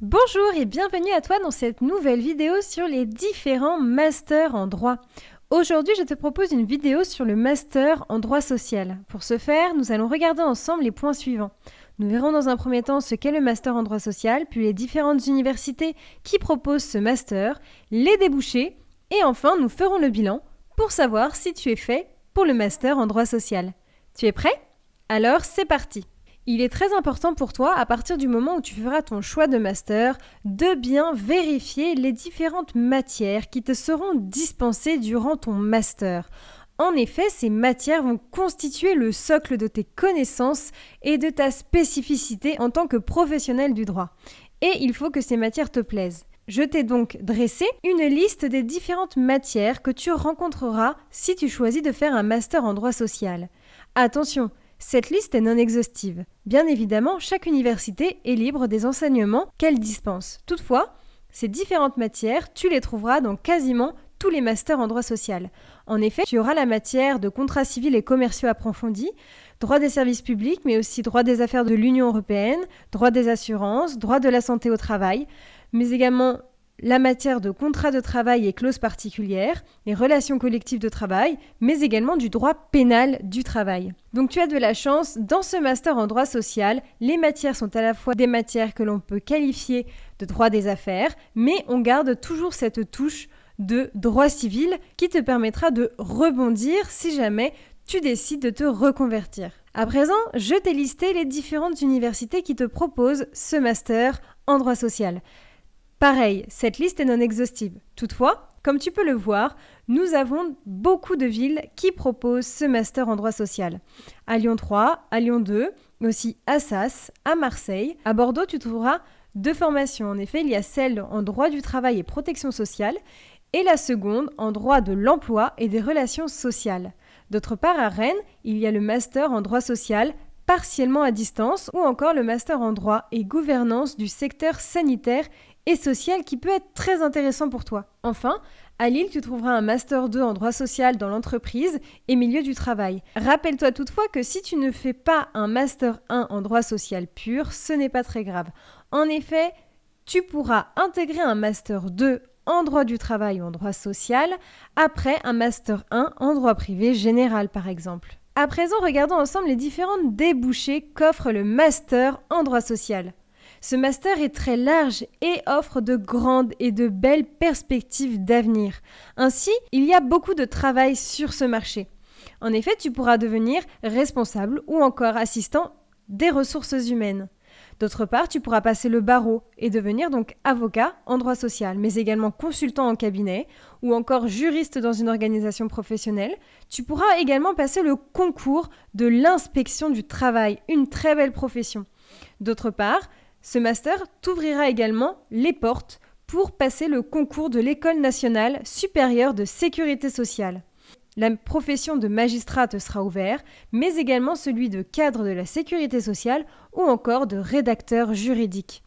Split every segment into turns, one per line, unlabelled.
Bonjour et bienvenue à toi dans cette nouvelle vidéo sur les différents masters en droit. Aujourd'hui, je te propose une vidéo sur le master en droit social. Pour ce faire, nous allons regarder ensemble les points suivants. Nous verrons dans un premier temps ce qu'est le master en droit social, puis les différentes universités qui proposent ce master, les débouchés, et enfin, nous ferons le bilan pour savoir si tu es fait pour le master en droit social. Tu es prêt? Alors, c'est parti! Il est très important pour toi, à partir du moment où tu feras ton choix de master, de bien vérifier les différentes matières qui te seront dispensées durant ton master. En effet, ces matières vont constituer le socle de tes connaissances et de ta spécificité en tant que professionnel du droit. Et il faut que ces matières te plaisent. Je t'ai donc dressé une liste des différentes matières que tu rencontreras si tu choisis de faire un master en droit social. Attention! Cette liste est non exhaustive. Bien évidemment, chaque université est libre des enseignements qu'elle dispense. Toutefois, ces différentes matières, tu les trouveras dans quasiment tous les masters en droit social. En effet, tu auras la matière de contrats civils et commerciaux approfondis, droit des services publics, mais aussi droit des affaires de l'Union européenne, droit des assurances, droit de la santé au travail, mais également la matière de contrat de travail et clauses particulières, les relations collectives de travail, mais également du droit pénal du travail. Donc tu as de la chance, dans ce master en droit social, les matières sont à la fois des matières que l'on peut qualifier de droit des affaires, mais on garde toujours cette touche de droit civil qui te permettra de rebondir si jamais tu décides de te reconvertir. À présent, je t'ai listé les différentes universités qui te proposent ce master en droit social. Pareil, cette liste est non exhaustive. Toutefois, comme tu peux le voir, nous avons beaucoup de villes qui proposent ce master en droit social. À Lyon 3, à Lyon 2, aussi à Sas, à Marseille. À Bordeaux, tu trouveras deux formations. En effet, il y a celle en droit du travail et protection sociale et la seconde en droit de l'emploi et des relations sociales. D'autre part, à Rennes, il y a le master en droit social partiellement à distance ou encore le master en droit et gouvernance du secteur sanitaire et social qui peut être très intéressant pour toi. Enfin, à Lille, tu trouveras un Master 2 en droit social dans l'entreprise et milieu du travail. Rappelle-toi toutefois que si tu ne fais pas un Master 1 en droit social pur, ce n'est pas très grave. En effet, tu pourras intégrer un Master 2 en droit du travail ou en droit social après un Master 1 en droit privé général par exemple. À présent, regardons ensemble les différentes débouchés qu'offre le Master en droit social. Ce master est très large et offre de grandes et de belles perspectives d'avenir. Ainsi, il y a beaucoup de travail sur ce marché. En effet, tu pourras devenir responsable ou encore assistant des ressources humaines. D'autre part, tu pourras passer le barreau et devenir donc avocat en droit social, mais également consultant en cabinet ou encore juriste dans une organisation professionnelle. Tu pourras également passer le concours de l'inspection du travail, une très belle profession. D'autre part, ce master t'ouvrira également les portes pour passer le concours de l'École nationale supérieure de sécurité sociale. La profession de magistrat te sera ouverte, mais également celui de cadre de la sécurité sociale ou encore de rédacteur juridique.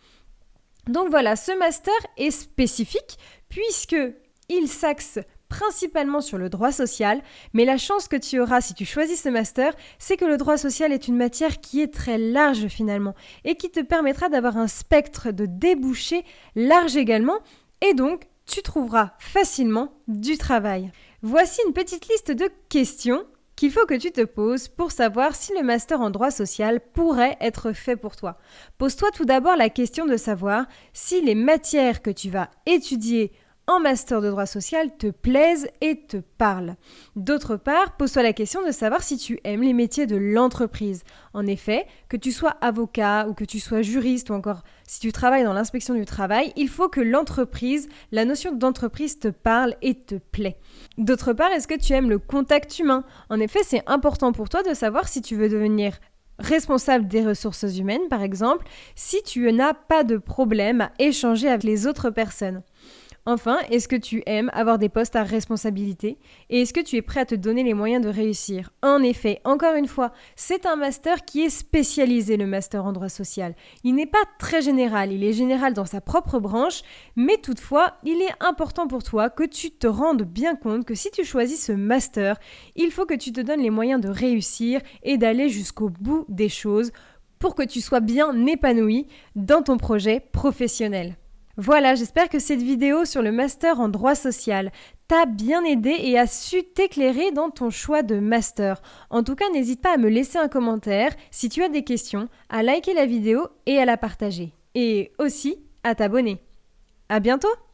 Donc voilà, ce master est spécifique puisqu'il s'axe principalement sur le droit social, mais la chance que tu auras si tu choisis ce master, c'est que le droit social est une matière qui est très large finalement et qui te permettra d'avoir un spectre de débouchés large également et donc tu trouveras facilement du travail. Voici une petite liste de questions qu'il faut que tu te poses pour savoir si le master en droit social pourrait être fait pour toi. Pose-toi tout d'abord la question de savoir si les matières que tu vas étudier en master de droit social te plaisent et te parlent. D'autre part, pose-toi la question de savoir si tu aimes les métiers de l'entreprise. En effet, que tu sois avocat ou que tu sois juriste ou encore si tu travailles dans l'inspection du travail, il faut que l'entreprise, la notion d'entreprise te parle et te plaît. D'autre part, est-ce que tu aimes le contact humain? En effet, c'est important pour toi de savoir si tu veux devenir responsable des ressources humaines, par exemple, si tu n'as pas de problème à échanger avec les autres personnes. Enfin, est-ce que tu aimes avoir des postes à responsabilité et est-ce que tu es prêt à te donner les moyens de réussir? En effet, encore une fois, c'est un master qui est spécialisé, le master en droit social. Il n'est pas très général, il est général dans sa propre branche, mais toutefois, il est important pour toi que tu te rendes bien compte que si tu choisis ce master, il faut que tu te donnes les moyens de réussir et d'aller jusqu'au bout des choses pour que tu sois bien épanoui dans ton projet professionnel. Voilà, j'espère que cette vidéo sur le master en droit social t'a bien aidé et a su t'éclairer dans ton choix de master. En tout cas, n'hésite pas à me laisser un commentaire si tu as des questions, à liker la vidéo et à la partager. Et aussi à t'abonner. À bientôt!